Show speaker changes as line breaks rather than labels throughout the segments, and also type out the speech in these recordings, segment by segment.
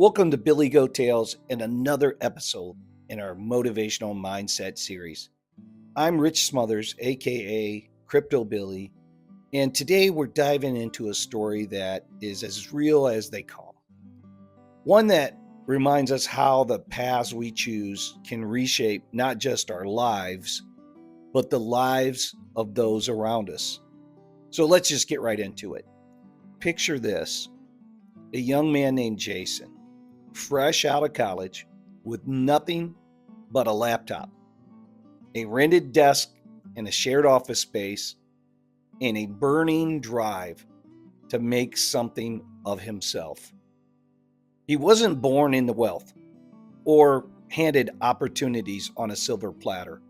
Welcome to Billy Goat Tales and another episode in our Motivational Mindset series. I'm Rich Smothers, aka CryptoBilly, and today we're diving into a story that is as real as they come. One that reminds us how the paths we choose can reshape not just our lives, but the lives of those around us. So let's just get right into it. Picture this: a young man named Jason, fresh out of college, with nothing but a laptop, a rented desk in a shared office space, and a burning drive to make something of himself. He wasn't born into wealth or handed opportunities on a silver platter.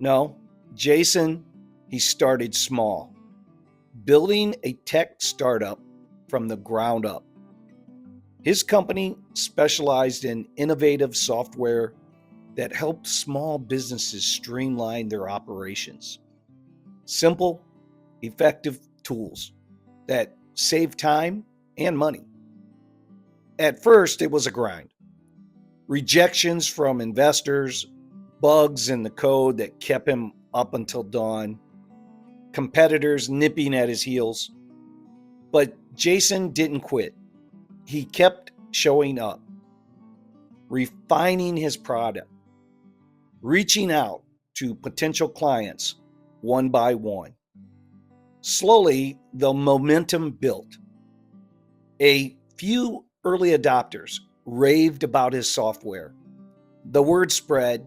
No, Jason, he started small, building a tech startup from the ground up. His company specialized in innovative software that helped small businesses streamline their operations. Simple, effective tools that save time and money. At first, it was a grind. Rejections from investors, bugs in the code that kept him up until dawn, competitors nipping at his heels. But Jason didn't quit. He kept showing up, refining his product, reaching out to potential clients one by one. Slowly, the momentum built. A few early adopters raved about his software. The word spread,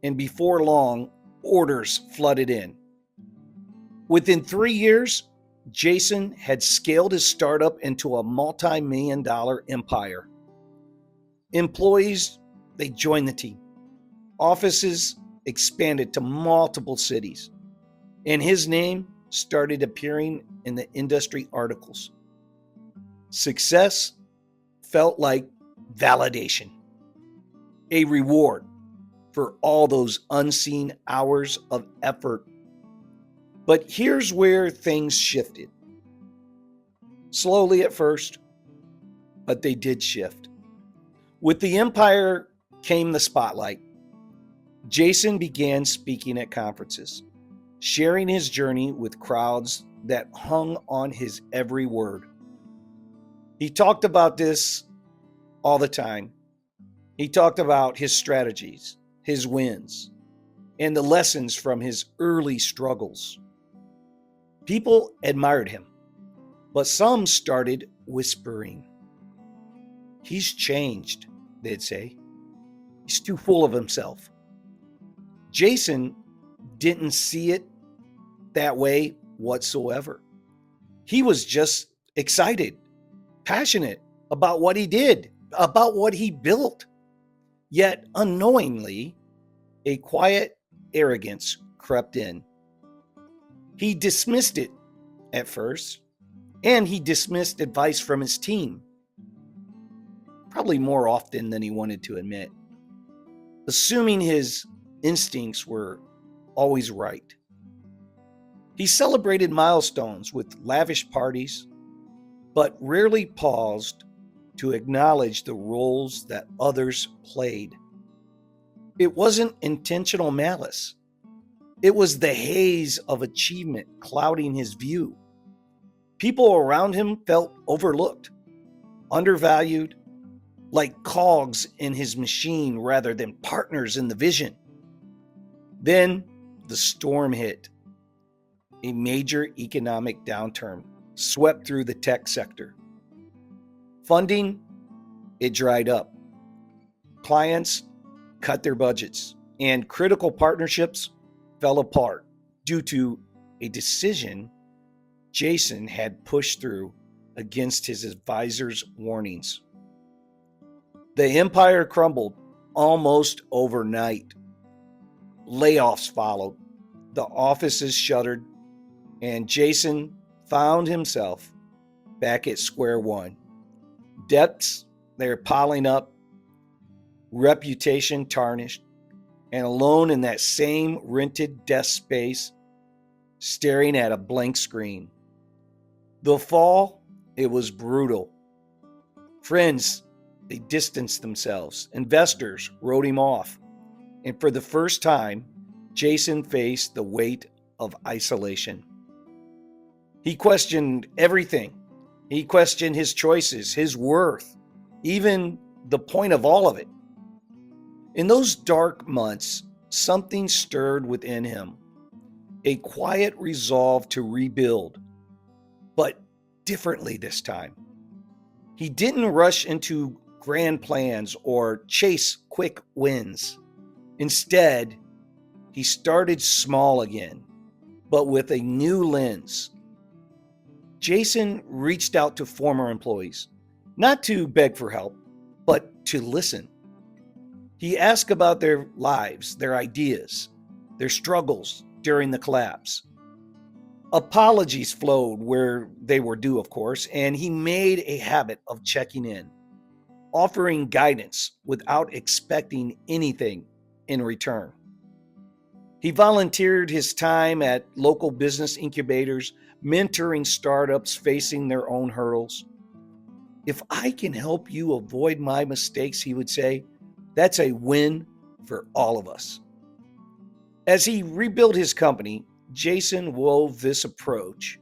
and before long, orders flooded in. Within 3 years, Jason had scaled his startup into a multi-million-dollar empire. Employees, they joined the team. Offices expanded to multiple cities, and his name started appearing in the industry articles. Success felt like validation, a reward for all those unseen hours of effort. But here's where things shifted. Slowly at first, but they did shift. With the empire came the spotlight. Jason began speaking at conferences, sharing his journey with crowds that hung on his every word. He talked about this all the time. He talked about his strategies, his wins, and the lessons from his early struggles. People admired him, but some started whispering. "He's changed," they'd say. "He's too full of himself." Jason didn't see it that way whatsoever. He was just excited, passionate about what he did, about what he built. Yet unknowingly, a quiet arrogance crept in. He dismissed it at first, and he dismissed advice from his team, probably more often than he wanted to admit, assuming his instincts were always right. He celebrated milestones with lavish parties, but rarely paused to acknowledge the roles that others played. It wasn't intentional malice. It was the haze of achievement clouding his view. People around him felt overlooked, undervalued, like cogs in his machine rather than partners in the vision. Then the storm hit. A major economic downturn swept through the tech sector. Funding, it dried up. Clients cut their budgets, and critical partnerships fell apart due to a decision Jason had pushed through against his advisor's warnings. The empire crumbled almost overnight. Layoffs followed, the offices shuttered, and Jason found himself back at square one. Debts, they're piling up, reputation tarnished, and alone in that same rented desk space, staring at a blank screen. The fall, it was brutal. Friends They distanced themselves. Investors wrote him off. And for the first time, Jason faced the weight of isolation. He questioned everything. He questioned his choices, his worth, even the point of all of it. In those dark months, something stirred within him, a quiet resolve to rebuild, but differently this time. He didn't rush into grand plans or chase quick wins. Instead, he started small again, but with a new lens. Jason reached out to former employees, not to beg for help, but to listen. He asked about their lives, their ideas, their struggles during the collapse. Apologies flowed where they were due, of course, and he made a habit of checking in, offering guidance without expecting anything in return. He volunteered his time at local business incubators, mentoring startups facing their own hurdles. If I can help you avoid my mistakes, he would say, that's a win for all of us. As he rebuilt his company, Jason wove this approach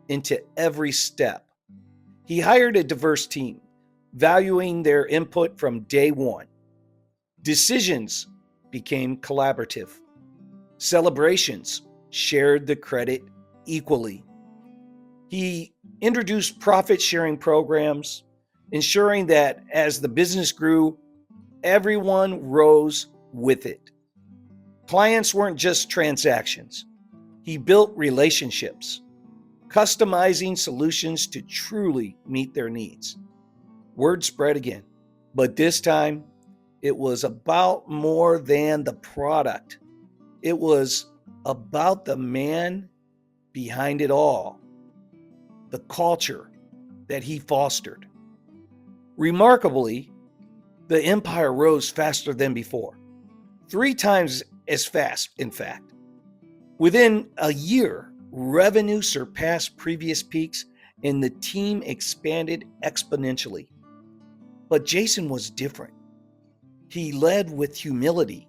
into every step. He hired a diverse team, valuing their input from day one. Decisions became collaborative. Celebrations shared the credit equally. He introduced profit-sharing programs, ensuring that as the business grew, everyone rose with it. Clients weren't just transactions. He built relationships, customizing solutions to truly meet their needs. Word spread again, but this time it was about more than the product. It was about the man behind it all, the culture that he fostered. Remarkably, the empire rose faster than before, 3 times as fast, in fact. Within a year, revenue surpassed previous peaks and the team expanded exponentially. But Jason was different. He led with humility,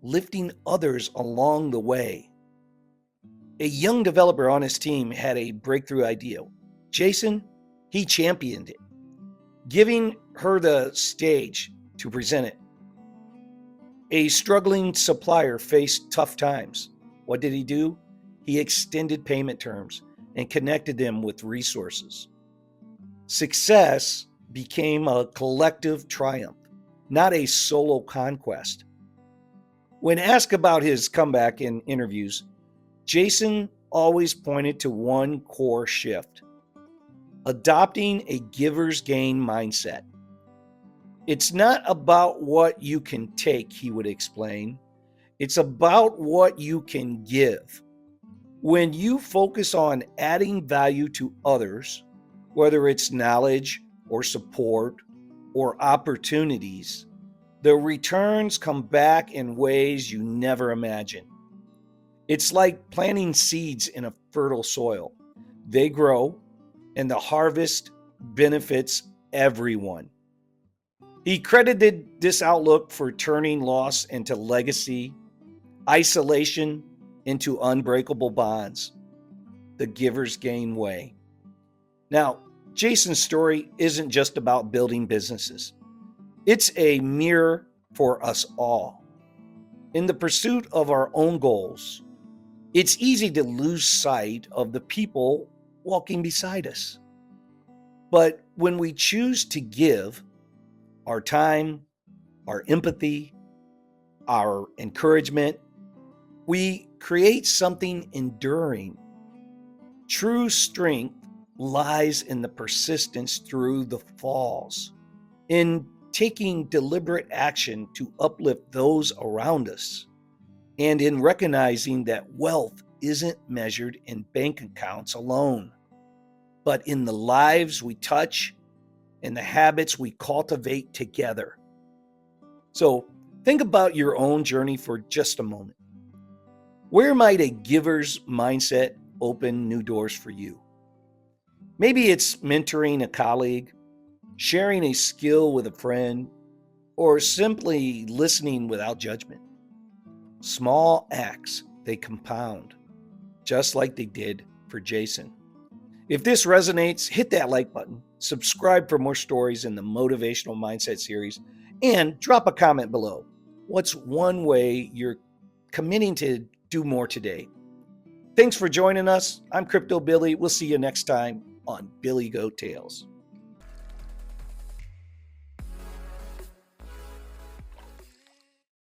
lifting others along the way. A young developer on his team had a breakthrough idea. Jason, he championed it, giving her the stage to present it. A struggling supplier faced tough times. What did he do? He extended payment terms and connected them with resources. Success became a collective triumph, not a solo conquest. When asked about his comeback in interviews, Jason always pointed to one core shift: adopting a giver's gain mindset. It's not about what you can take, he would explain. It's about what you can give. When you focus on adding value to others, whether it's knowledge or support or opportunities, the returns come back in ways you never imagined. It's like planting seeds in a fertile soil. They grow, and the harvest benefits everyone. He credited this outlook for turning loss into legacy, isolation into unbreakable bonds, the giver's gain way. Now, Jason's story isn't just about building businesses. It's a mirror for us all. In the pursuit of our own goals, it's easy to lose sight of the people walking beside us. But when we choose to give our time, our empathy, our encouragement, we create something enduring. True strength lies in the persistence through the falls, in taking deliberate action to uplift those around us, and in recognizing that wealth isn't measured in bank accounts alone, but in the lives we touch and the habits we cultivate together. So think about your own journey for just a moment. Where might a giver's mindset open new doors for you? Maybe it's mentoring a colleague, sharing a skill with a friend, or simply listening without judgment. Small acts, they compound, just like they did for Jason. If this resonates, hit that like button, subscribe for more stories in the Motivational Mindset series, and drop a comment below. What's one way you're committing to do more today? Thanks for joining us. I'm CryptoBilly. We'll see you next time on Billy Goat Tales.